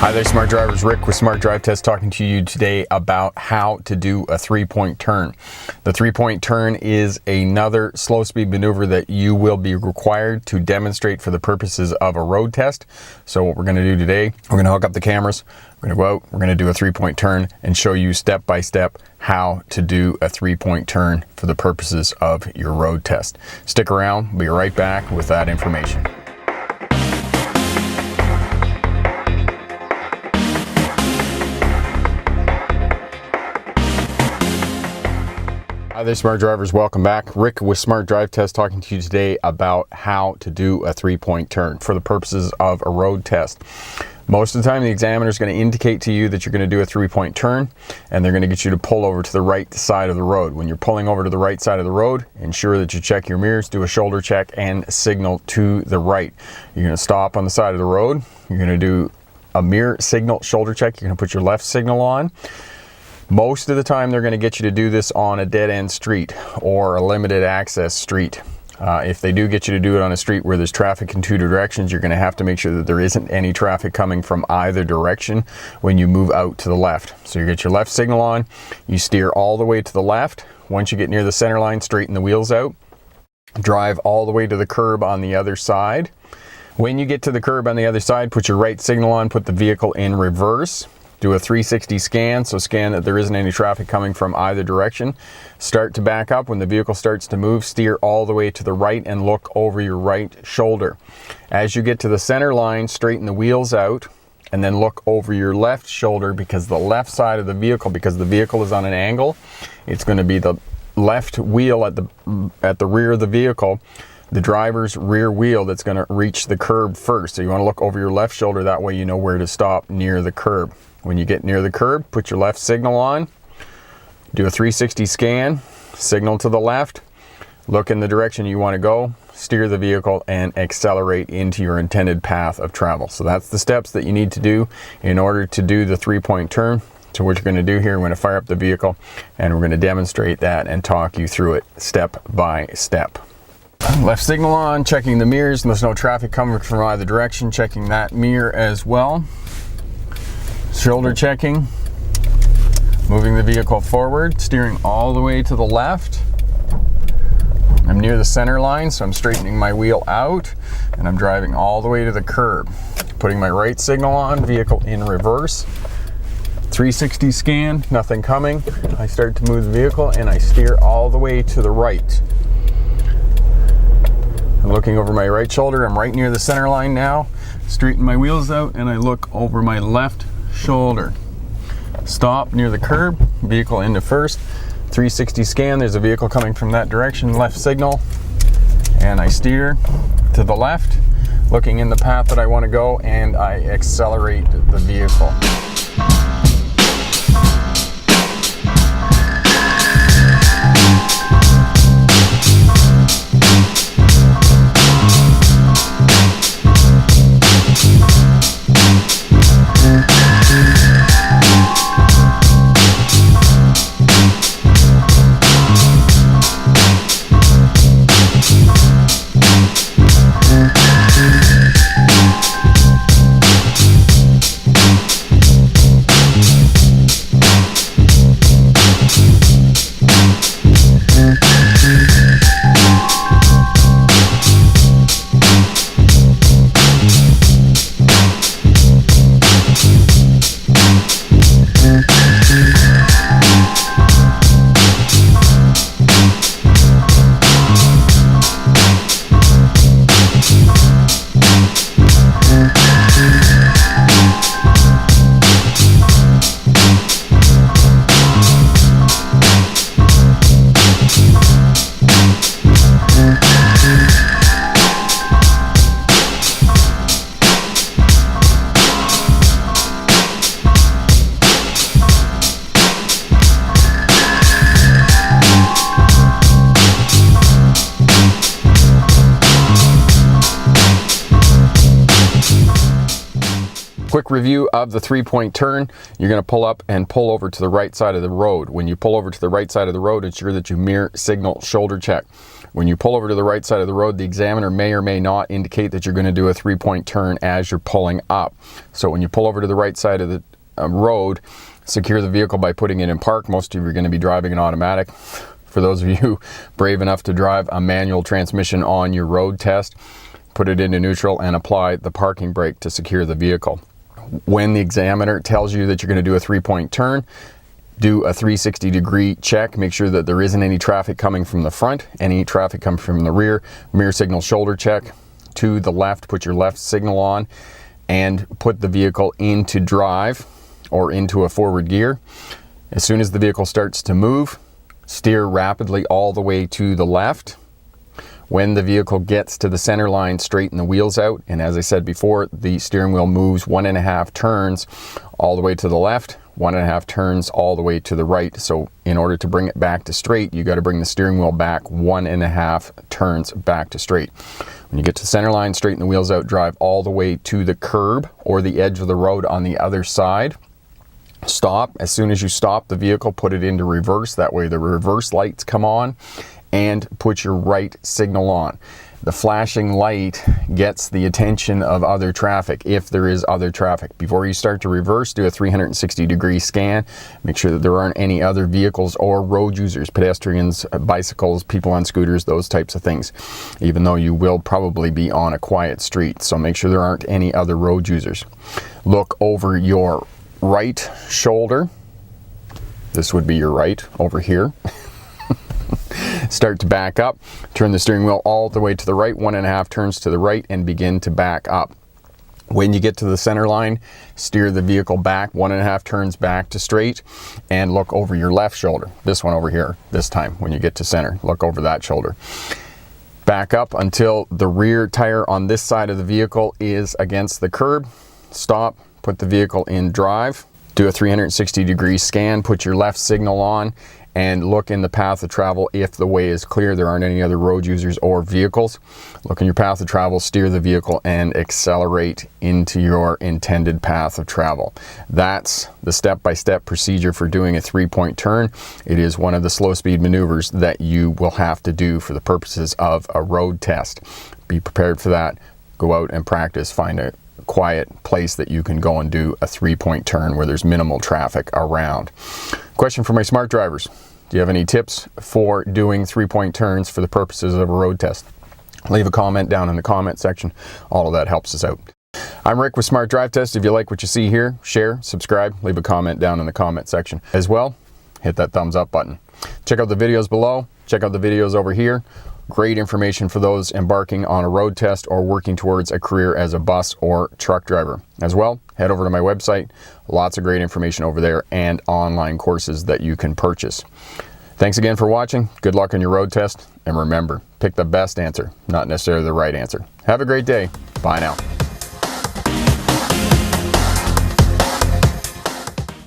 Hi there, Smart Drivers. Rick with Smart Drive Test talking to you today about how to do a three-point turn. The three-point turn is another slow speed maneuver that you will be required to demonstrate for the purposes of a road test. So what we're going to do today, we're going to hook up the cameras, we're going to go out, we're going to do a three-point turn and show you step by step how to do a three-point turn for the purposes of your road test. Stick around, we'll be right back with that information. Hi there, Smart Drivers. Welcome back. Rick with Smart Drive Test talking to you today about how to do a three-point turn for the purposes of a road test. Most of the time, the examiner is going to indicate to you that you're going to do a three-point turn, and they're going to get you to pull over to the right side of the road. When you're pulling over to the right side of the road, ensure that you check your mirrors, do a shoulder check, and signal to the right. You're going to stop on the side of the road. You're going to do a mirror signal shoulder check. You're going to put your left signal on. Most of the time, they're going to get you to do this on a dead-end street or a limited access street. If they do get you to do it on a street where there's traffic in two directions, you're going to have to make sure that there isn't any traffic coming from either direction when you move out to the left. So you get your left signal on, you steer all the way to the left. Once you get near the center line, straighten the wheels out, drive all the way to the curb on the other side. When you get to the curb on the other side, put your right signal on, put the vehicle in reverse. Do a 360 scan, so scan that there isn't any traffic coming from either direction. Start to back up. When the vehicle starts to move, steer all the way to the right and look over your right shoulder. As you get to the center line, straighten the wheels out and then look over your left shoulder, because the left side of the vehicle, because the vehicle is on an angle, it's going to be the left wheel at the rear of the vehicle, the driver's rear wheel, that's going to reach the curb first. So you want to look over your left shoulder, that way you know where to stop near the curb. When you get near the curb, put your left signal on, do a 360 scan, signal to the left, look in the direction you want to go, steer the vehicle, and accelerate into your intended path of travel. So that's the steps that you need to do in order to do the three-point turn. So what you're going to do here, we're going to fire up the vehicle and we're going to demonstrate that and talk you through it step by step. Left signal on, checking the mirrors, there's no traffic coming from either direction, checking that mirror as well. Shoulder checking, moving the vehicle forward, steering all the way to the left. I'm near the center line, so I'm straightening my wheel out and I'm driving all the way to the curb. Putting my right signal on, vehicle in reverse. 360 scan, nothing coming. I start to move the vehicle and I steer all the way to the right. I'm looking over my right shoulder, I'm right near the center line now. Straighten my wheels out and I look over my left shoulder. Stop near the curb, vehicle into first. 360 scan, there's a vehicle coming from that direction, left signal, and I steer to the left, looking in the path that I want to go, and I accelerate the vehicle. Quick review of the three-point turn. You're going to pull up and pull over to the right side of the road. When you pull over to the right side of the road, ensure that you mirror signal shoulder check. When you pull over to the right side of the road, the examiner may or may not indicate that you're going to do a 3-point turn as you're pulling up. So when you pull over to the right side of the road, secure the vehicle by putting it in park. Most of you are going to be driving an automatic. For those of you brave enough to drive a manual transmission on your road test, put it into neutral and apply the parking brake to secure the vehicle. When the examiner tells you that you're going to do a 3-point turn, do a 360-degree check. Make sure that there isn't any traffic coming from the front, any traffic coming from the rear. Mirror signal shoulder check. To the left, put your left signal on and put the vehicle into drive or into a forward gear. As soon as the vehicle starts to move, steer rapidly all the way to the left. When the vehicle gets to the center line, straighten the wheels out. And as I said before, the steering wheel moves 1.5 turns all the way to the left, 1.5 turns all the way to the right. So in order to bring it back to straight, you got to bring the steering wheel back 1.5 turns back to straight. When you get to the center line, straighten the wheels out, drive all the way to the curb or the edge of the road on the other side. Stop. As soon as you stop the vehicle, put it into reverse. That way the reverse lights come on, and put your right signal on. The flashing light gets the attention of other traffic, if there is other traffic. Before you start to reverse, do a 360-degree scan. Make sure that there aren't any other vehicles or road users, pedestrians, bicycles, people on scooters, those types of things, even though you will probably be on a quiet street. So make sure there aren't any other road users. Look over your right shoulder. This would be your right over here. Start to back up, turn the steering wheel all the way to the right, 1.5 turns to the right, and begin to back up. When you get to the center line, steer the vehicle back 1.5 turns back to straight, and look over your left shoulder. This one over here, this time when you get to center, look over that shoulder. Back up until the rear tire on this side of the vehicle is against the curb. Stop, put the vehicle in drive, do a 360-degree scan, put your left signal on, and look in the path of travel if the way is clear, there aren't any other road users or vehicles. Look in your path of travel, steer the vehicle, and accelerate into your intended path of travel. That's the step-by-step procedure for doing a 3-point turn. It is one of the slow speed maneuvers that you will have to do for the purposes of a road test. Be prepared for that. Go out and practice. Find a quiet place that you can go and do a 3-point turn where there's minimal traffic around. Question for my smart drivers. Do you have any tips for doing 3-point turns for the purposes of a road test? Leave a comment down in the comment section. All of that helps us out. I'm Rick with Smart Drive Test. If you like what you see here, share, subscribe, leave a comment down in the comment section. As well, hit that thumbs up button. Check out the videos below. Check out the videos over here. Great information for those embarking on a road test or working towards a career as a bus or truck driver. As well, head over to my website. Lots of great information over there and online courses that you can purchase. Thanks again for watching. Good luck on your road test. And remember, pick the best answer, not necessarily the right answer. Have a great day. Bye now.